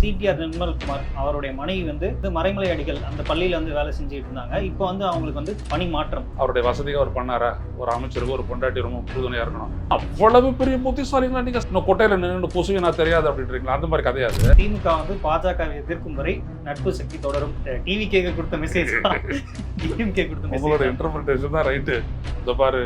CTR Nirmalkumar அவருடைய மனைவி வந்து மறைமலை அடிகள் அந்த பள்ளியில வந்து வேலை செஞ்சுட்டு இருந்தாங்க. இப்போ வந்து அவங்களுக்கு வந்து பணி மாற்றம். அவருடைய வசதிக்கு அவர் பண்ணாரா? ஒரு அமைச்சருக்கு ஒரு பொண்டாட்டி ரொம்ப உறுதுணையா இருக்கணும். அவ்வளவு பெரிய புத்திசாலிங்களா நீங்க? இன்னும் கொட்டையில நின்று புசுவி நான் தெரியாது அப்படின்றீங்களா? அந்த மாதிரி கதையாது. திமுக வந்து பாஜக எதிர்க்கும் வரை நட்பு சக்தி தொடரும். டிவி கேக்க கொடுத்த மெசேஜ் டிஎம்கே கொடுத்த மெசேஜ். உங்களோட இன்டர்பிரேஷன் தான் ரைட்டு. இந்த பாரு,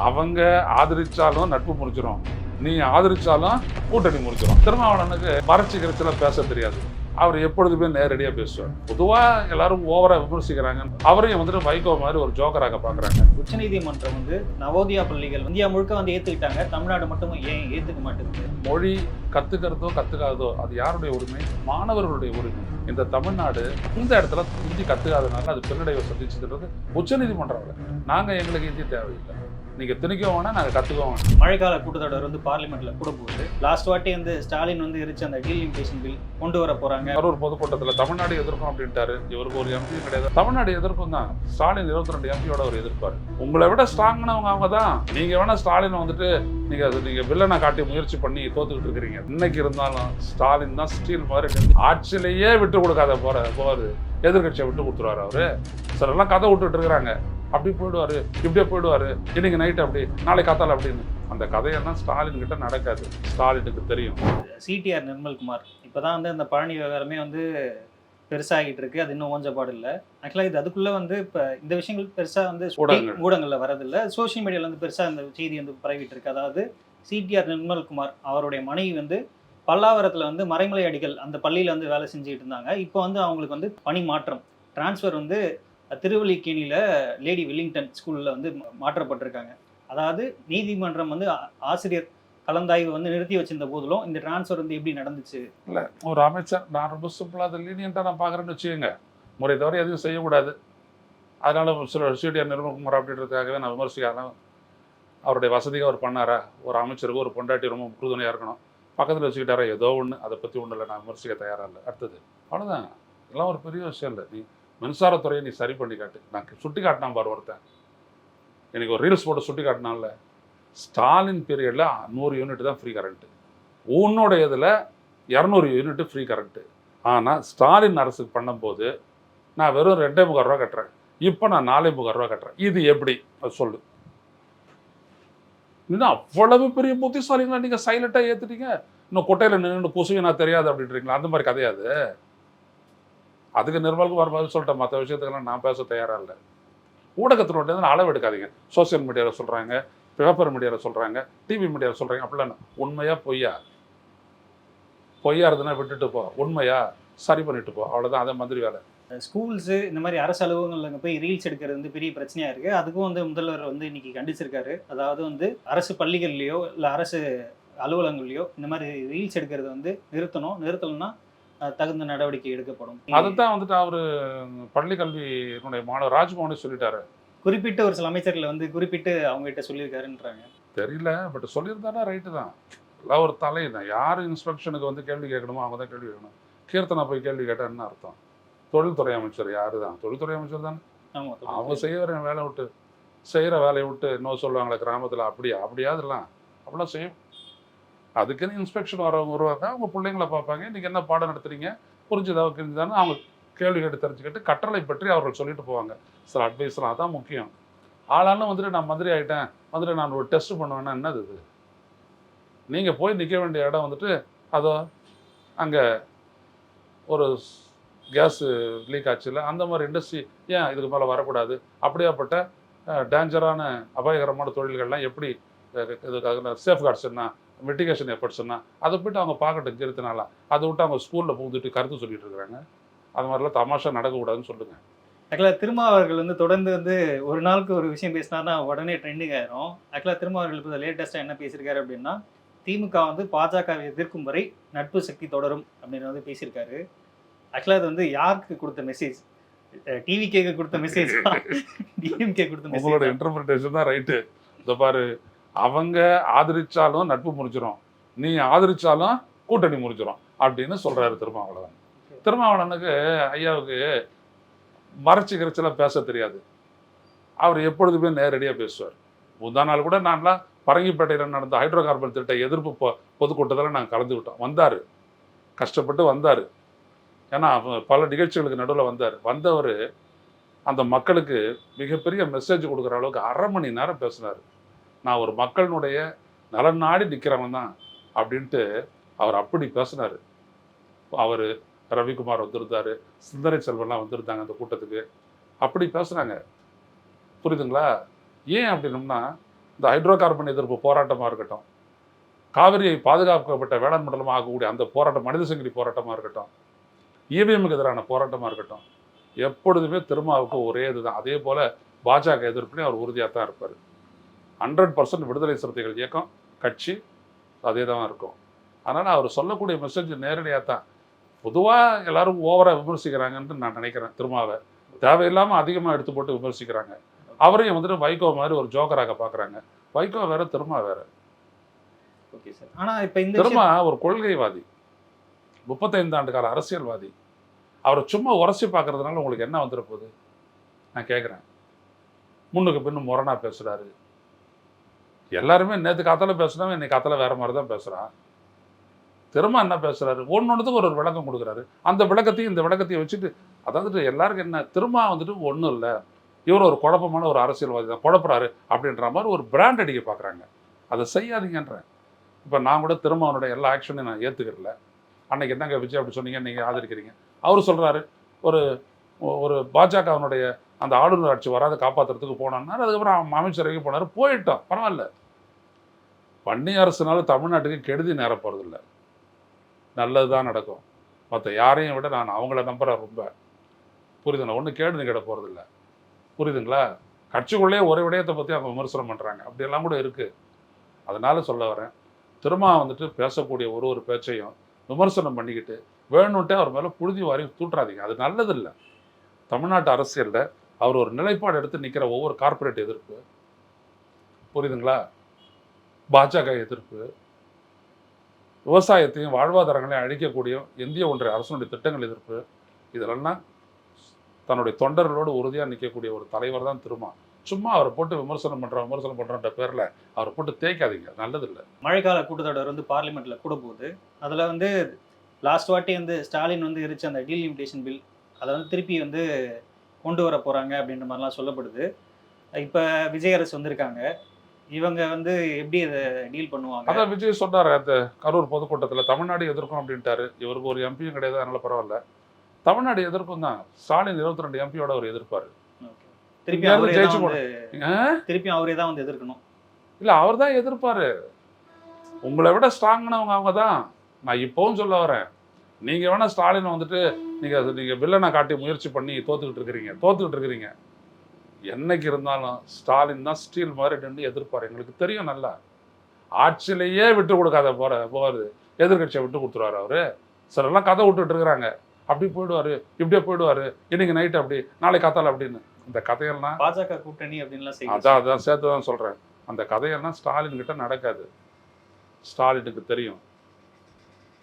அவங்க ஆதரிச்சாலும் நட்பு முடிச்சிடும், நீ ஆதரிச்சாலும் கூட்டணி முடிச்சிடும். திருமாவளவனுக்கு மறைச்சு கிரச்சில பேச தெரியாது. அவர் எப்பொழுதுமே நேரடியாக பேசுவார். பொதுவாக எல்லாரும் ஓவரா விமர்சிக்கிறாங்க, அவரையும் வந்துட்டு வைகோ மாதிரி ஒரு ஜோக்கராக பார்க்குறாங்க. உச்சநீதிமன்றம் வந்து நவோதயா பள்ளிகள் இந்தியா முழுக்க வந்து ஏற்றுக்கிட்டாங்க, தமிழ்நாடு மட்டும் ஏன் ஏற்றுக்க மாட்டேங்குது? மொழி கற்றுக்கிறதோ கற்றுக்காததோ அது யாருடைய உரிமை? மாணவர்களுடைய உரிமை. இந்த தமிழ்நாடு இந்த இடத்துல ஹிந்தி கற்றுக்காதனால அது பின்னடைவை சந்திச்சதுன்றது உச்சநீதிமன்றம். நாங்கள் எங்களுக்கு ஹிந்தி தேவையில்லை, நீங்க திணிக்க வேணா, நாங்க கத்துக்கோங்க. மழைக்கால கூட்டத்தொடர் வந்து பார்லிமெண்ட்ல கூட போகுது. லாஸ்ட் வாட்டி வந்து ஸ்டாலின் வந்து இருச்சு அந்த டீலிமிட்டேஷன் பில் கொண்டு வர போறாங்க. ஒரு பொதுக்கூட்டத்தில் தமிழ்நாடு எதிர்க்கும் அப்படின்ட்டாரு. இவருக்கு ஒரு எம்பி கிடையாது. தமிழ்நாடு எதிர்க்கும் தான். ஸ்டாலின் 22 எம்பியோட அவர் எதிர்ப்பாரு. உங்களை விட ஸ்ட்ராங்னவங்க அவங்க தான். நீங்க வேணா ஸ்டாலின் வந்துட்டு நீங்க வில்லனை காட்டி முயற்சி பண்ணி தோத்துக்கிட்டு இருக்கிறீங்க. இன்னைக்கு இருந்தாலும் ஸ்டாலின் தான் ஸ்டீல் மாதிரி ஆட்சியிலேயே விட்டு கொடுக்காத போறாரு. எதிர்கட்சியை விட்டு கொடுத்துருவாரு அவரு. சிலர்லாம் கதை விட்டுட்டு இருக்கிறாங்க, அப்படி போயிடுவாரு, இப்படியே போயிடுவாரு, இன்னைக்கு நைட் அப்படி, நாளை காத்தால அப்படின்னு. அந்த கதையெல்லாம் ஸ்டாலின் கிட்ட நடக்காது, ஸ்டாலினுக்கு தெரியும். சிடிஆர் நிர்மல்குமார் இப்பதான் வந்து அந்த பழனி விவகாரமே வந்து பெருசாகிட்டு இருக்கு. அது இன்னும் ஓஞ்சப்பாடு இல்லை. ஆக்சுவலாக இது அதுக்குள்ள வந்து இப்போ இந்த விஷயங்கள் பெருசா வந்து ஊடகங்களில் வரதில்லை. சோஷியல் மீடியாவில் வந்து பெருசா இந்த செய்தி வந்து பரவிட்டு இருக்கு. அதாவது சிடிஆர் நிர்மல்குமார் அவருடைய மனைவி வந்து பல்லாவரத்தில் வந்து மறைமலை அடிகள் அந்த பள்ளியில் வந்து வேலை செஞ்சுட்டு இருந்தாங்க. இப்போ வந்து அவங்களுக்கு வந்து பணி மாற்றம், டிரான்ஸ்ஃபர் வந்து திருவல்லிக்கேணியில் லேடி வில்லிங்டன் ஸ்கூலில் வந்து மாற்றப்பட்டிருக்காங்க. அதாவது நீதிமன்றம் வந்து ஆசிரியர் கலந்தாய்வு வந்து நிறுத்தி வச்சிருந்த போதிலும் இந்த டிரான்ஸ்ஃபர் வந்து எப்படி நடந்துச்சு? இல்லை, ஒரு அமைச்சர், நான் ரொம்ப சிம்பிளாக அதை லீனியண்ட்டாக நான் பார்க்குறேன்னு வச்சுக்கோங்க, முறை தவிர எதுவும் செய்யக்கூடாது. அதனால சில சிடிஆர் நிர்மல்குமார் அப்படின்றதுக்காகவே நான் விமர்சிக்காதான். அவருடைய வசதிக்கு அவர் பண்ணாரா? ஒரு அமைச்சருக்கு ஒரு பொண்டாட்டி ரொம்ப உறுதுணையாக இருக்கணும், பக்கத்தில் வச்சுக்கிட்டாரா? ஏதோ ஒன்று, அதை பற்றி ஒன்றும் இல்லை, நான் விமர்சிக்க தயாராக இல்லை. அடுத்தது அவ்வளோதான். இதெல்லாம் ஒரு பெரிய விஷயம் இல்லை. நீ மின்சாரத்துறையை நீ சரி பண்ணி காட்டு. நான் சுட்டி காட்டினா பாரு ஒருத்தன், எனக்கு ஒரு ரீல்ஸ் போட்டு சுட்டி காட்டினால, ஸ்டாலின் பீரியடில் 100 யூனிட் தான் ஃப்ரீ கரண்ட்டு, உன்னோட இதில் 200 யூனிட் ஃப்ரீ கரண்ட்டு. ஆனால் ஸ்டாலின் அரசுக்கு பண்ணும்போது நான் வெறும் 2.25 ரூபா கட்டுறேன், இப்போ நான் 4.25 ரூபா கட்டுறேன். இது எப்படி அது சொல்லு? இன்னும் அவ்வளவு பெரிய புத்திசாலிங்களா நீங்கள் சைலண்ட்டாக ஏற்றுட்டீங்க? இன்னும் கொட்டையில் நின்று புசுவி நான் தெரியாது அப்படின்றீங்களா? அந்த மாதிரி கதையாது. அதுக்கு நிர்மல்குமார் பதில் சொல்லிட்டேன். மற்ற விஷயத்துக்கெல்லாம் நான் பேச தயாராக இல்லை. ஊடகத்தினுடைய அளவு எடுக்காதீங்க. சோசியல் மீடியாவில் சொல்கிறாங்க, பேப்பர் மீடியாவில் சொல்கிறாங்க, டிவி மீடியாவில் சொல்கிறாங்க, அப்படிலாம் உண்மையா பொய்யா? பொய்யா இருந்ததுன்னா விட்டுட்டு போ, உண்மையா சரி பண்ணிட்டு போ, அவ்வளோதான். அதே மாதிரி வேலை. ஸ்கூல்ஸு இந்த மாதிரி அரசு அலுவலகங்களில் போய் ரீல்ஸ் எடுக்கிறது வந்து பெரிய பிரச்சனையாக இருக்குது. அதுக்கும் வந்து முதல்வர் வந்து இன்னைக்கு கண்டிச்சிருக்காரு. அதாவது வந்து அரசு பள்ளிகள்லையோ இல்லை அரசு அலுவலகங்கள்லையோ இந்த மாதிரி ரீல்ஸ் எடுக்கிறது வந்து நிறுத்தலைன்னா தகுந்த நடவடிக்கை எடுக்கப்படும். அதுதான் வந்துட்டு அவர் பள்ளி கல்வியினுடைய மாணவர் ராஜ்மோகனே சொல்லிட்டாரு. குறிப்பிட்ட ஒரு சில அமைச்சர்கள் வந்து குறிப்பிட்டு அவங்ககிட்ட சொல்லியிருக்காருன்றாங்க. தெரியல, பட் சொல்லியிருந்தாரா ரைட்டு தான். எல்லாம் ஒரு தலை தான். யார் இன்ஸ்பெக்ஷனுக்கு வந்து கேள்வி கேட்கணுமோ அவங்க தான் கேள்வி கேட்கணும். கீர்த்தனா போய் கேள்வி கேட்டான்னு அர்த்தம். தொழில்துறை அமைச்சர் யாரு தான்? தொழில்துறை அமைச்சர் தானே. அவங்க செய்கிற வேலையை விட்டு இன்னும் சொல்லுவாங்களே கிராமத்தில், அப்படியாதுலாம் அப்படிலாம் செய்யும். அதுக்குன்னு இன்ஸ்பெக்ஷன் வருவாங்க, அவங்க பிள்ளைங்களை பார்ப்பாங்க, இன்றைக்கி என்ன பாடம் நடத்துறீங்க, புரிஞ்சுதா தெரிஞ்சுதானே அவங்க கேள்வி கேட்டு தெரிஞ்சுக்கிட்டு கட்டளை பற்றி அவர்கள் சொல்லிட்டு போவாங்க. சில அட்வைஸ்லாம் அதான் முக்கியம். ஆளாலும் வந்துட்டு நான் மந்திரி ஆகிட்டேன், வந்துட்டு நான் ஒரு டெஸ்ட் பண்ணுவேன்னா என்னது இது? நீங்கள் போய் நிற்க வேண்டிய இடம் வந்துட்டு அதோ அங்கே ஒரு கேஸு லீக் ஆச்சுல, அந்த மாதிரி இண்டஸ்ட்ரி ஏன் இதுக்கு மேலே வரக்கூடாது? அப்படியாப்பட்ட டேஞ்சரான அபாயகரமான தொழில்கள்லாம் எப்படி இதுக்காக சேஃப்கார்ட்ஸ் என்ன, மிட்டிகேஷன் எஃபர்ட்ஸ் என்ன, அதை போய்ட்டு அவங்க பார்க்கட்டும் திருத்தினால. அதை விட்டு அவங்க ஸ்கூலில் புகுந்துட்டு கருத்து சொல்லிட்டு இருக்கிறாங்க. அது மாதிரிலாம் தமாஷா நடக்கக்கூடாதுன்னு சொல்லுங்கள். ஆக்சுவலாக திருமாவர்கள் வந்து தொடர்ந்து வந்து ஒரு நாளுக்கு ஒரு விஷயம் பேசினார்னா உடனே ட்ரெண்டிங் ஆயிரும். ஆக்சுவலாக திருமாவர்கள் இப்போ லேட்டஸ்ட்டாக என்ன பேசியிருக்காரு அப்படின்னா, திமுக வந்து பாஜகவை எதிர்க்கும் வரை நட்பு சக்தி தொடரும் அப்படின்னு வந்து பேசியிருக்காரு. ஆக்சுவலாக அது வந்து யாருக்கு கொடுத்த மெசேஜ்? டிவி கேக்கு கொடுத்த மெசேஜ், டிஎம்கே கொடுத்த மெசேஜ்? உங்களோட இன்டர்பிரிட்டேஷன் தான் ரைட்டு. இந்த பாரு, அவங்க ஆதரிச்சாலும் நட்பு முறிச்சிடும், நீ ஆதரிச்சாலும் கூட்டணி முறிச்சிடும் அப்படின்னு சொல்றாரு திருமாவளவன். திருமாவளவனுக்கு ஐயாவுக்கு மறைச்சு கிரச்செல்லாம் பேச தெரியாது. அவர் எப்பொழுதுமே நேரடியாக பேசுவார். முந்தா நாள் கூட நான்லாம் பரங்கிப்பேட்டையில் நடந்த ஹைட்ரோ கார்பன் திட்ட எதிர்ப்பு பொதுக்கூட்டத்தில் நாங்கள் கலந்துக்கிட்டோம். வந்தார், கஷ்டப்பட்டு வந்தார். ஏன்னா பல நிகழ்ச்சிகளுக்கு நடுவில் வந்தவர் அந்த மக்களுக்கு மிகப்பெரிய மெசேஜ் கொடுக்குற அளவுக்கு 1/2 மணி நேரம் பேசினார். நான் ஒரு மக்களினுடைய நலன் நாடி நிற்கிறவன் தான் அப்படின்ட்டு அவர் அப்படி பேசினார். அவர் ரவிக்குமார் வந்திருந்தார், சிந்தனை செல்வன்லாம் வந்திருந்தாங்க அந்த கூட்டத்துக்கு. அப்படி பேசுகிறாங்க, புரியுதுங்களா? ஏன் அப்படின்னோம்னா, இந்த ஹைட்ரோ கார்பன் எதிர்ப்பு போராட்டமாக இருக்கட்டும், காவிரியை பாதுகாக்கப்பட்ட வேளாண் மண்டலமாக ஆகக்கூடிய அந்த போராட்டம், மனித சங்கிலி போராட்டமாக இருக்கட்டும், இவிஎம்முக்கு எதிரான போராட்டமாக இருக்கட்டும், எப்பொழுதுமே திருமாவுக்கு ஒரே இதுதான். அதே போல் பாஜக எதிர்ப்புலையும் அவர் உறுதியாக தான் இருப்பார். 100% விடுதலை சிறுத்தைகள் இயக்கம் கட்சி அதே தான் இருக்கும். அதனால் அவர் சொல்லக்கூடிய மெசேஜ் நேரடியாக தான். பொதுவாக எல்லாரும் ஓவராக விமர்சிக்கிறாங்கன்னு நான் நினைக்கிறேன். திருமாவை தேவையில்லாமல் அதிகமாக எடுத்து போட்டு விமர்சிக்கிறாங்க. அவரையும் வந்துட்டு வைகோ மாதிரி ஒரு ஜோக்கராக பார்க்குறாங்க. வைகோ வேற, திருமா வேற. Okay sir. ஆனால் இப்போ இந்த திருமா ஒரு கொள்கைவாதி, 35 ஆண்டு கால அரசியல்வாதி. அவரை சும்மா உரசி பார்க்கறதுனால உங்களுக்கு என்ன வந்துட போகுது நான் கேட்குறேன். முன்னுக்கு பின்னு முரணா பேசுகிறாரு. எல்லாருமே நேற்று காத்தால பேசுனவன் இன்னைக்கு காத்தால வேற மாதிரி தான் பேசுகிறான். திரும்ப என்ன பேசுகிறாரு, ஒன்றுத்துக்கு ஒரு விளக்கம் கொடுக்குறாரு. அந்த விளக்கத்தையும் இந்த விளக்கத்தையும் வச்சுட்டு, அதாவது எல்லாருக்கும் என்ன, திரும்ப வந்துட்டு ஒன்றும் இல்லை, இவர் ஒரு குழப்பமான ஒரு அரசியல்வாதி தான், குழப்பறாரு அப்படின்ற மாதிரி ஒரு பிராண்ட் அடிக்க பார்க்குறாங்க. அதை செய்யாதீங்கன்றேன். இப்போ நான் கூட திரும்ப அவனுடைய எல்லா ஆக்ஷனையும் நான் ஏற்றுக்கிறல. அன்னைக்கு என்னங்க விஜய் அப்படி சொன்னீங்க, நீங்கள் ஆதரிக்கிறீங்க. அவர் சொல்கிறாரு, ஒரு ஒரு பாஜக அவனுடைய அந்த ஆளுநர் ஆட்சி வராத காப்பாற்றுறதுக்கு போனான்னா, அதுக்கப்புறம் அமைச்சரவைக்கு போனார். போயிட்டோம், பரவாயில்ல. பன்னி அரசுனால தமிழ்நாட்டுக்கு கெடுதி நேர போகிறதில்ல, நல்லது தான் நடக்கும். மற்ற யாரையும் விட நான் அவங்கள நம்புகிறேன் ரொம்ப. புரியுதுங்களா? ஒன்றும் கேடு நிகழ போகிறதில்ல. புரியுதுங்களா? கட்சிக்குள்ளேயே ஒரு விடயத்தை பற்றி அவங்க விமர்சனம் பண்ணுறாங்க, அப்படியெல்லாம் கூட இருக்குது. அதனால சொல்ல வரேன், திரும்ப வந்துட்டு பேசக்கூடிய ஒரு பேச்சையும் விமர்சனம் பண்ணிக்கிட்டு வேணும்ட்டே அவர் மேலே புழுதி வாரி தூட்டுறாதீங்க. அது நல்லதில்லை. தமிழ்நாட்டு அரசியலில் அவர் ஒரு நிலைப்பாடு எடுத்து நிற்கிற ஒவ்வொரு கார்ப்பரேட் எதிர்ப்பு, புரியுதுங்களா, பாஜக எதிர்ப்பு, விவசாயத்தையும் வாழ்வாதாரங்களையும் அழிக்கக்கூடிய இந்திய ஒன்றிய அரசனுடைய திட்டங்கள் எதிர்ப்பு, இதெல்லாம் தன்னுடைய தொண்டர்களோடு உறுதியாக நிற்கக்கூடிய ஒரு தலைவர் தான் திருமா. சும்மா அவரை போட்டு விமர்சனம் பண்ணுறன்ற பேரில் அவரை போட்டு தேய்க்காதீங்க, நல்லதில்லை. மழைக்கால கூட்டத்தொடர் வந்து பார்லிமெண்ட்டில் கூட போகுது. அதில் வந்து லாஸ்ட் வாட்டி வந்து ஸ்டாலின் வந்து இருச்ச அந்த டீலிமிட்டேஷன் பில், அதை வந்து திருப்பி வந்து கொண்டு வர போகிறாங்க அப்படின்ற மாதிரிலாம் சொல்லப்படுது. இப்போ விஜய் அரசு வந்திருக்காங்க, இவங்க வந்து எப்படி அதை டீல் பண்ணுவாங்க? அதான் விஜய் சொன்னார் அந்த கரூர் பொதுக்கூட்டத்தில், தமிழ்நாடு எதிர்க்கும் அப்படின்ட்டாரு. இவருக்கு ஒரு எம்பியும் கிடையாது, அதனால பரவாயில்ல. தமிழ்நாடு எதிர்க்கும் தான். ஸ்டாலின் 22 எம்பியோட அவர் எதிர்ப்பார். திருப்பி அவரே தான் வந்து எதிர்க்கணும். இல்லை, அவர் தான் எதிர்ப்பார். உங்களை விட ஸ்ட்ராங்னவங்க அவங்க தான். நான் இப்போவும் சொல்ல வரேன், நீங்கள் வேணால் ஸ்டாலினை வந்துட்டு நீங்கள் வில்லனை காட்டி முயற்சி பண்ணி தோத்துக்கிட்டு இருக்கிறீங்க. என்னைக்கு இருந்தாலும் ஸ்டாலின் தான் ஸ்டீல் மாதிரி நின்று எதிர்ப்பார். எங்களுக்கு தெரியும் நல்லா. ஆட்சியிலேயே விட்டு கொடுக்காத போகிறது எதிர்கட்சியை விட்டு கொடுத்துருவார் அவர். சிலர்லாம் கதை விட்டுட்டு இருக்கிறாங்க, அப்படி போயிடுவார், இப்படியே போயிடுவார், இன்னைக்கு நைட்டு அப்படி, நாளைக்கு காத்தால அப்படின்னு. இந்த கதையெல்லாம் பாஜக கூட்டணி அப்படின்லாம் அதான் சேர்த்து தான் சொல்கிறேன். அந்த கதையெல்லாம் ஸ்டாலின் கிட்ட நடக்காது. ஸ்டாலினுக்கு தெரியும்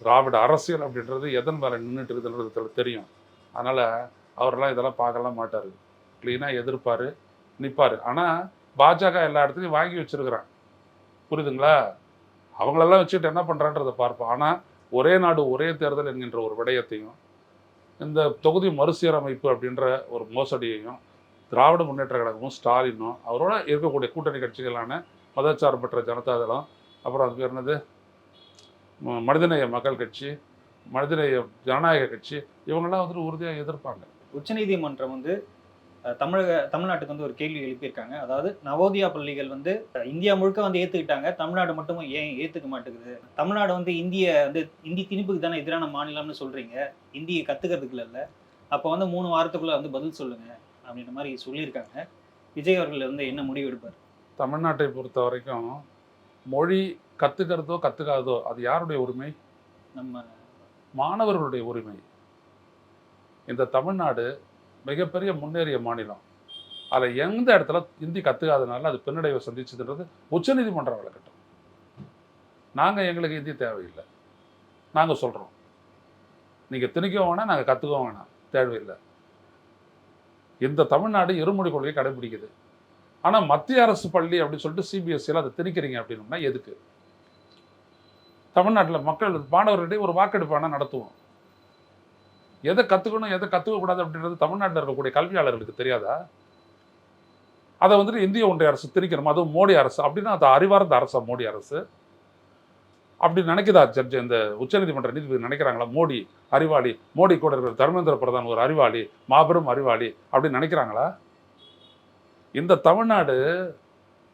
திராவிட அரசியல் அப்படின்றது எதன் மேலே நின்றுட்டு இருக்குதுன்றது தெரியும். அதனால் அவரெல்லாம் இதெல்லாம் பார்க்கலாம் மாட்டார். க்ளீனாக எதிர்ப்பார், நிற்பார். ஆனால் பாஜக எல்லா இடத்துலையும் வாங்கி வச்சுருக்கிறான், புரியுதுங்களா? அவங்களெல்லாம் வச்சுட்டு என்ன பண்ணுறான்றதை பார்ப்போம். ஆனால் ஒரே நாடு ஒரே தேர்தல் என்கின்ற ஒரு விடயத்தையும், இந்த தொகுதி மறுசீரமைப்பு அப்படின்ற ஒரு மோசடியையும் திராவிட முன்னேற்ற கழகமும் ஸ்டாலினும் அவரோட இருக்கக்கூடிய கூட்டணி கட்சிகளான மதச்சார்பற்ற ஜனதாதளம், அப்புறம் அது பேர் என்னது, மனிதநேய மக்கள் கட்சி, மனிதநேய ஜனநாயக கட்சி, இவங்கெல்லாம் வந்துட்டு உறுதியாக எதிர்ப்பாங்க. உச்சநீதிமன்றம் வந்து தமிழ்நாட்டுக்கு வந்து ஒரு கேள்வி எழுப்பியிருக்காங்க. அதாவது நவோதயா பள்ளிகள் வந்து இந்தியா முழுக்க வந்து ஏற்றுக்கிட்டாங்க, தமிழ்நாடு மட்டும் ஏன் ஏற்றுக்க மாட்டேங்குது? தமிழ்நாடு வந்து இந்தி திணிப்புக்கு தானே எதிரான மாநிலம்னு சொல்கிறீங்க, இந்தியை கற்றுக்கிறதுக்குள்ள இல்லை, அப்போ வந்து 3 வாரத்துக்குள்ளே வந்து பதில் சொல்லுங்கள் அப்படின்ற மாதிரி சொல்லியிருக்காங்க. விஜய் அவர்கள் வந்து என்ன முடிவு எடுப்பார்? தமிழ்நாட்டை பொறுத்த வரைக்கும் மொழி கற்றுக்கிறதோ கற்றுக்காததோ அது யாருடைய உரிமை? நம்ம மாணவர்களுடைய உரிமை. இந்த தமிழ்நாடு மிகப்பெரிய முன்னேறிய மாநிலம். அதில் எந்த இடத்துல ஹிந்தி கற்றுக்காதனால அது பின்னடைவை சந்திச்சதுன்றது உச்சநீதிமன்றம் விளக்கட்டும். நாங்கள் எங்களுக்கு ஹிந்தி தேவையில்லை, நாங்கள் சொல்கிறோம். நீங்கள் திணிக்கவும் வேணாம், நாங்கள் கற்றுக்கவும் வேணாம், தேவையில்லை. இந்த தமிழ்நாடு இருமொழி கொள்கையை கடைபிடிக்குது. ஆனால் மத்திய அரசு பள்ளி அப்படின்னு சொல்லிட்டு சிபிஎஸ்சியில் அதை திணிக்கிறீங்க அப்படின்னா எதுக்கு? தமிழ்நாட்டில் மக்கள் மாணவர்களிடையே ஒரு வாக்கெடுப்பான நடத்துவோம். எதை கற்றுக்கணும் எதை கற்றுக்கக்கூடாது அப்படின்றது தமிழ்நாட்டில் இருக்கக்கூடிய கல்வியாளர்களுக்கு தெரியாதா? அதை வந்துட்டு இந்திய ஒன்றிய அரசு திணிக்கணும், அதுவும் மோடி அரசு அப்படின்னா அது அறிவார்ந்த அரசா மோடி அரசு அப்படி நினைக்குதா? ஜட்ஜ் இந்த உச்சநீதிமன்ற நீதிபதி நினைக்கிறாங்களா மோடி அறிவாளி, மோடி கூட இருக்கிற தர்மேந்திர பிரதான் ஒரு அறிவாளி, மாபெரும் அறிவாளி அப்படின்னு நினைக்கிறாங்களா? இந்த தமிழ்நாடு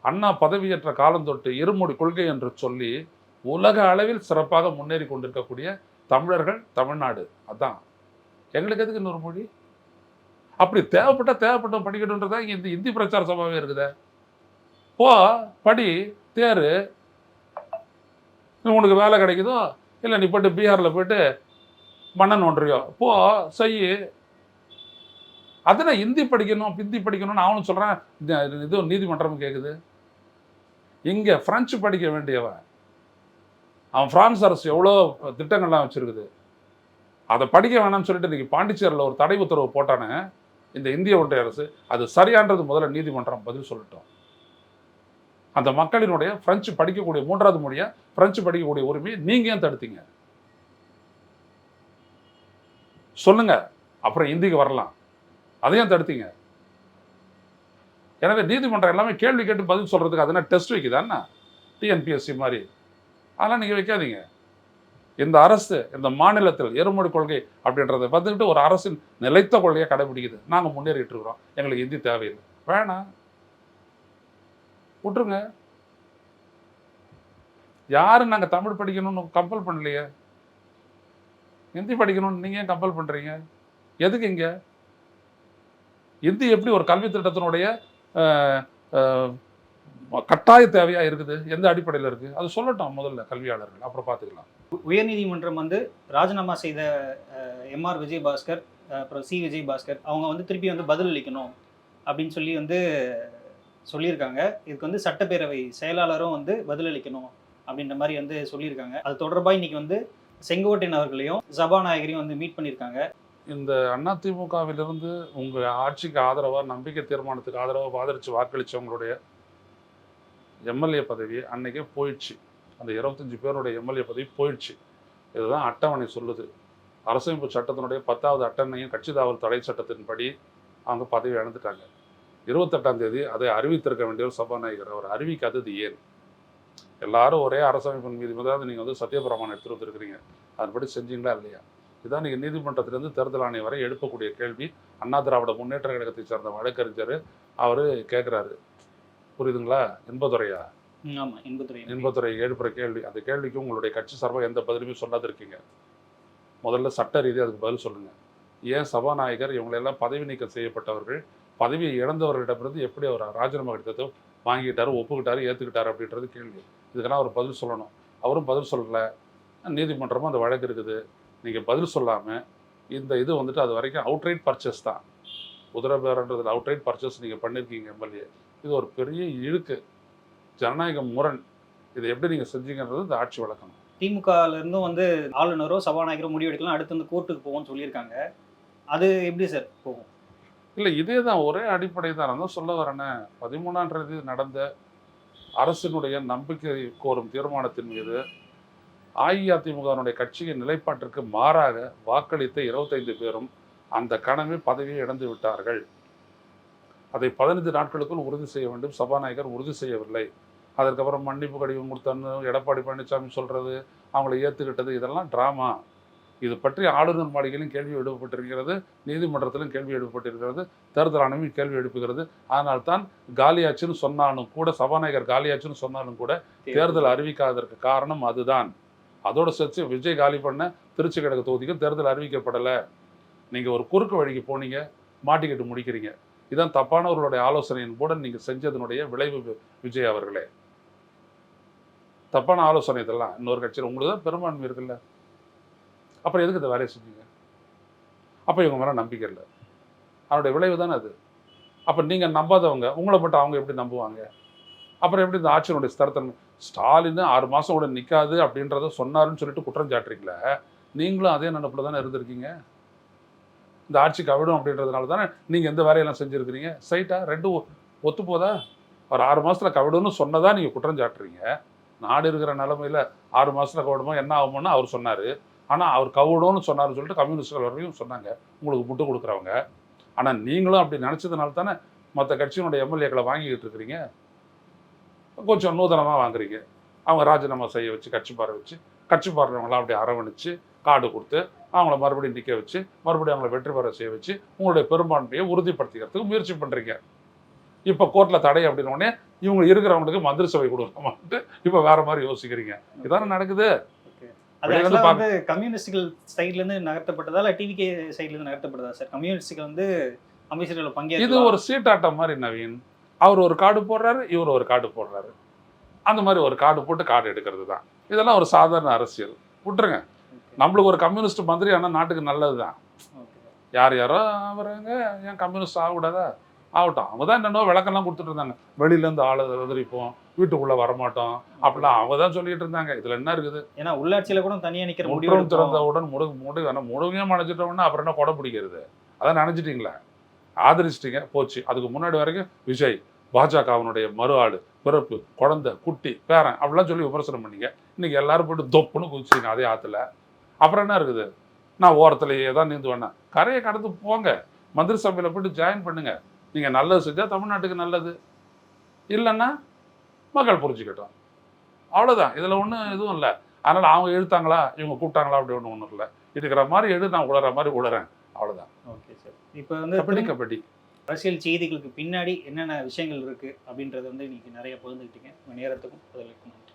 அண்ணா பதவியேற்ற காலம் தொட்டு இருமொழி கொள்கை என்று சொல்லி உலக அளவில் சிறப்பாக முன்னேறி கொண்டிருக்கக்கூடிய தமிழர்கள் தமிழ்நாடு. அதான் எங்களுக்கு எதுக்கு இன்னொரு மொழி? அப்படி தேவைப்பட்ட படிக்கணுன்றதா இங்கே இந்த இந்தி பிரச்சார சபாவே இருக்குதே. போ படி தேரு, உனக்கு வேலை கிடைக்குதோ இல்லை நீ போய்ட்டு பீகாரில் போய்ட்டு மன்னன் ஒன்றியோ போ செய்யு. அதில் ஹிந்தி படிக்கணும்னு அவனும் சொல்கிறான். இது நீதிமன்றம் கேட்குது. இங்கே ஃப்ரெஞ்சு படிக்க வேண்டியவன் அவன் பிரான்ஸ் அரசு எவ்வளோ திட்டங்கள்லாம் வச்சுருக்குது, அதை படிக்க வேணாம்னு சொல்லிட்டு இன்றைக்கி பாண்டிச்சேரியில் ஒரு தடை உத்தரவு போட்டானே இந்த இந்திய ஒன்றிய அரசு, அது சரியான்றது முதல்ல நீதிமன்றம் பதில் சொல்லட்டும். அந்த மக்களினுடைய பிரெஞ்சு படிக்கக்கூடிய 3வது மொழியை பிரெஞ்சு படிக்கக்கூடிய உரிமையை நீங்கள் ஏன் தடுத்தீங்க சொல்லுங்க. அப்புறம் ஹிந்திக்கு வரலாம், அதையும் தடுத்தீங்க. எனவே நீதிமன்றம் எல்லாமே கேள்வி கேட்டு பதில் சொல்றதுக்கு அதனால் டெஸ்ட் வைக்குதான்னா டிஎன்பிஎஸ்சி மாதிரி அதெல்லாம் நீங்கள் வைக்காதீங்க. இந்த அரசு இந்த மாநிலத்தில் இருமொழி கொள்கை அப்படின்றத வந்துட்டு ஒரு அரசின் நிலைத்த கொள்கையை கடைபிடிக்குது. நாங்கள் முன்னேறிட்டு இருக்கிறோம், எங்களுக்கு ஹிந்தி தேவையில்லை, வேணாம் விட்டுருங்க. யாரும் நாங்கள் தமிழ் படிக்கணும்னு கம்பல் பண்ணலையே, ஹிந்தி படிக்கணும்னு நீங்கள் ஏன் கம்பல் பண்ணுறீங்க? எதுக்கு இங்கே ஹிந்தி எப்படி ஒரு கல்வி திட்டத்தினுடைய கட்டாய தேவையாக இருக்குது? எந்த அடிப்படையில் இருக்குது அது சொல்லட்டும் முதல்ல கல்வியாளர்கள், அப்புறம் பார்த்துக்கலாம். உயர்நீதிமன்றம் வந்து ராஜினாமா செய்த எம்ஆர் விஜயபாஸ்கர் அப்புறம் சி விஜயபாஸ்கர் அவங்க வந்து திருப்பி வந்து பதில் அளிக்கணும் அப்படின்னு சொல்லி வந்து சொல்லியிருக்காங்க. இதுக்கு வந்து சட்டப்பேரவை செயலாளரும் வந்து பதிலளிக்கணும் அப்படின்ற மாதிரி வந்து சொல்லியிருக்காங்க. அது தொடர்பாக இன்னைக்கு வந்து செங்கோட்டையன் அவர்களையும் சபாநாயகரையும் வந்து மீட் பண்ணியிருக்காங்க. இந்த அதிமுகவிலிருந்து உங்கள் ஆட்சிக்கு ஆதரவாக நம்பிக்கை தீர்மானத்துக்கு ஆதரவாக ஆதரித்து வாக்களித்தவங்களுடைய எம்எல்ஏ பதவி அன்னைக்கே போயிடுச்சு. அந்த 25 பேருடைய எம்எல்ஏ பதவி போயிடுச்சு. இதுதான் அட்டவணை சொல்லுது. அரசமைப்பு சட்டத்தினுடைய 10வது அட்டவணையும் கட்சி தாவல் தடை சட்டத்தின்படி அவங்க பதவி இழந்துட்டாங்க. 28ஆம் தேதி அதை அறிவித்திருக்க வேண்டிய ஒரு சபாநாயகர் அவர் அறிவிக்காதது ஏன்? எல்லாரும் ஒரே அரசமைப்பின் மீது அதாவது நீங்கள் வந்து சத்தியபிரமாணம் எடுத்துகிட்டு வந்துருக்கிறீங்க, அதன்படி செஞ்சீங்களா இல்லையா? இதான் நீங்கள் நீதிமன்றத்திலேருந்து தேர்தல் ஆணையம் வரை எழுப்பக்கூடிய கேள்வி. அண்ணா திராவிட முன்னேற்ற கழகத்தை சேர்ந்த வழக்கறிஞர் அவர் கேட்குறாரு. புரியுதுங்களா? இன்பதுரையா? ஆமாம், இன்பதுரை எழுப்புற கேள்வி. அந்த கேள்விக்கு உங்களுடைய கட்சி சார்பாக எந்த பதிலுமே சொல்லாதிருக்கீங்க. முதல்ல சட்ட ரீதி அதுக்கு பதில் சொல்லுங்கள். ஏன் சபாநாயகர் இவங்களெல்லாம் பதவி நீக்கம் செய்யப்பட்டவர்கள் பதவியை இழந்தவர்களிடமிருந்து எப்படி அவர் ராஜினாமா கடிதத்தை வாங்கிட்டாரு, ஒப்புக்கிட்டாரு, ஏற்றுக்கிட்டாரு அப்படின்றது கேள்வி. இதுக்கெல்லாம் அவர் பதில் சொல்லணும். அவரும் பதில் சொல்லலை. நீதிமன்றமும் அந்த வழக்கு இருக்குது. நீங்கள் பதில் சொல்லாமல் இந்த இது வந்துட்டு அது வரைக்கும் அவுட்ரைட் பர்ச்சேஸ் தான். உதரபேரன்றதில் அவுட்ரைட் பர்ச்சேஸ் நீங்கள் பண்ணியிருக்கீங்க எம்எல்ஏ. இது ஒரு பெரிய இழுக்கு, ஜனநாயக முரண். இதை எப்படி நீங்கள் செஞ்சீங்கன்றது இந்த ஆட்சி வழக்கணும். திமுகலேருந்தும் வந்து ஆளுநரோ சபாநாயகரோ முடிவெடுக்கலாம், அடுத்து வந்து கோர்ட்டுக்கு போகும்னு சொல்லியிருக்காங்க. அது எப்படி சார் போகும்? இல்லை, இதே தான், ஒரே அடிப்படை தான். நான் சொல்ல வரேன்னே, 13ஆம் தேதி நடந்த அரசினுடைய நம்பிக்கை கோரும் தீர்மானத்தின் மீது அஇஅதிமுகவினுடைய கட்சியின் நிலைப்பாட்டிற்கு மாறாக வாக்களித்த 25 பேரும் அந்த கணமே பதவியை இழந்து விட்டார்கள். அதை 15 நாட்களுக்குள் உறுதி செய்ய வேண்டும். சபாநாயகர் உறுதி செய்யவில்லை. அதற்கப்புறம் மன்னிப்பு கடிதம் கொடுத்தன்னு எடப்பாடி பழனிசாமி சொல்கிறது, அவங்களை ஏற்றுக்கிட்டது, இதெல்லாம் ட்ராமா. இது பற்றி ஆளுநர் மாளிகையிலும் கேள்வி எழுப்பப்பட்டிருக்கிறது, நீதிமன்றத்திலும் கேள்வி எழுப்பப்பட்டிருக்கிறது, தேர்தல் ஆணையம் கேள்வி எழுப்புகிறது. அதனால்தான் காலியாச்சுன்னு சொன்னாலும் கூட, சபாநாயகர் காலியாச்சுன்னு சொன்னாலும் கூட தேர்தல் அறிவிக்காததற்கு காரணம் அதுதான். அதோடு சேர்த்து விஜய் காலி பண்ண திருச்சி கிழக்கு தொகுதிக்கும் தேர்தல் அறிவிக்கப்படலை. நீங்கள் ஒரு குறுக்கு வழிக்கு போனீங்க, மாட்டிக்கிட்டு முடிக்கிறீங்க. இதான் தப்பானவர்களுடைய ஆலோசனையின் கூட நீங்கள் செஞ்சதனுடைய விளைவு. விஜய் அவர்களே, தப்பான ஆலோசனை இதெல்லாம். இன்னொரு கட்சியில் உங்களுக்கு தான் பெரும்பான்மை இருக்குல்ல, அப்புறம் எதுக்கு இந்த வேலையை செஞ்சீங்க? அப்போ இவங்க மேலே நம்பிக்கை இல்லை, அவனுடைய விளைவு தானே அது. அப்போ நீங்கள் நம்பாதவங்க உங்களை மட்டும் அவங்க எப்படி நம்புவாங்க? அப்புறம் எப்படி இந்த ஆட்சியினுடைய ஸ்திரத்தன்மை? ஸ்டாலின் 6 மாதம் கூட நிற்காது அப்படின்றத சொன்னாருன்னு சொல்லிட்டு குற்றம் சாட்டுறீங்களே, நீங்களும் அதே நினைப்பில் தானே இருந்திருக்கீங்க. இந்த ஆட்சி கவிடும் அப்படின்றதுனால தானே நீங்கள் எந்த வேலையெல்லாம் செஞ்சுருக்கிறீங்க. சைட்டா ரெண்டும் ஒத்து போதா? ஒரு 6 மாதத்தில் கவிடும்னு சொன்னதா நீங்கள் குற்றம் சாட்டுறீங்க. நாடு இருக்கிற நிலைமையில 6 மாசத்துல கவிடுமோ என்ன ஆகுமோன்னு அவர் சொன்னார். ஆனால் அவர் கவிடும்னு சொன்னார்னு சொல்லிட்டு கம்யூனிஸ்ட்கள் வரையும் சொன்னாங்க, உங்களுக்கு முட்டு கொடுக்குறவங்க. ஆனால் நீங்களும் அப்படி நினச்சதுனால தானே மற்ற கட்சியினுடைய எம்எல்ஏக்களை வாங்கிக்கிட்டு இருக்கிறீங்க. கொஞ்சம் நூதனமாக வாங்குறீங்க. அவங்க ராஜினாமா செய்ய வச்சு கட்சி பார வச்சு, கட்சி பாடுறவங்களாம் அப்படி அரவணைச்சு கார்டு கொடுத்து அவங்கள மறுபடியும் நிற்க வச்சு மறுபடியும் அவங்கள வெற்றி பெற செய்ய வச்சு உங்களுடைய பெரும்பான்மையை உறுதிப்படுத்திக்கிறதுக்கு முயற்சி பண்ணுறீங்க. இப்போ கோர்ட்டில் தடை அப்படின்னோடனே இவங்க இருக்கிறவங்களுக்கு மந்திரி சபை கொடுக்கணுமான்ட்டு இப்போ வேற மாதிரி யோசிக்கிறீங்க. இதானே நடக்குது. அது கம்யூனிஸ்டுகள் சைட்லேருந்து நகர்த்தப்பட்டதா இல்லை டிவிகே சைட்லேருந்து நகர்த்தப்பட்டதா சார்? கம்யூனிஸ்டுகள் வந்து அமைச்சர்கள் பங்கேற்று இது ஒரு சீட்டாட்டம் மாதிரி நவீன். அவர் ஒரு கார்டு போடுறாரு, இவர் ஒரு கார்டு போடுறாரு. அந்த மாதிரி ஒரு கார்டு போட்டு கார்டு எடுக்கிறது தான். இதெல்லாம் ஒரு சாதாரண அரசியல். விட்டுருங்க. நம்மளுக்கு ஒரு கம்யூனிஸ்ட் மந்திரி ஆனால் நாட்டுக்கு நல்லது தான். யார் யாரோ அவருங்க ஏன் கம்யூனிஸ்ட் ஆகக்கூடாதா? ஆகட்டும். அவங்க தான் என்னென்னோ விளக்கெல்லாம் கொடுத்துட்டு இருந்தாங்க. வெளியிலேருந்து ஆளை எதிரிப்போம், வீட்டுக்குள்ளே வரமாட்டோம் அப்படிலாம் அவங்க தான் சொல்லிட்டு இருந்தாங்க. இதில் என்ன இருக்குது? ஏன்னா உள்ளாட்சியில் கூட தனியாக நிற்கிற முற்றம் திறந்தவுடன் முழுமையாக நினைச்சிட்டோம்னா அப்புறம் என்ன கொடை பிடிக்கிறது? அதான் நினைச்சிட்டிங்களா? ஆதரிச்சிட்டிங்க போச்சு. அதுக்கு முன்னாடி வரைக்கும் விஜய் பாஜகவினுடைய மறு ஆடு, பிறப்பு, குழந்தை, குட்டி, பேரன் அப்படிலாம் சொல்லி விமர்சனம் பண்ணீங்க. இன்னைக்கு எல்லாரும் போய்ட்டு தொப்புன்னு குதிச்சிங்க அதே ஆற்றுல. அப்புறம் என்ன இருக்குது? நான் ஓரத்துலையே தான் நீந்து வேணேன். கரையை கடந்து போங்க, மந்திரி சபையில் போய்ட்டு ஜாயின் பண்ணுங்க. நீங்கள் நல்லது செஞ்சால் தமிழ்நாட்டுக்கு நல்லது, இல்லைன்னா மக்கள் புரிஞ்சுக்கிட்டோம். அவ்வளோதான். இதில் ஒன்றும் எதுவும் இல்லை. அதனால் அவங்க இழுத்தாங்களா இவங்க கூப்பிட்டாங்களா அப்படி ஒன்றும் இல்லை. இருக்கிற மாதிரி எடு, நான் உளற மாதிரி உளறேன், அவ்வளோதான். Okay sir. இப்போ வந்து கபடி அரசியல் செய்திகளுக்கு பின்னாடி என்னென்ன விஷயங்கள் இருக்குது அப்படின்றத வந்து இன்னைக்கு நிறைய பகிர்ந்துக்கிட்டீங்க. நேரத்துக்கும் பதிலுக்கும் நன்றி.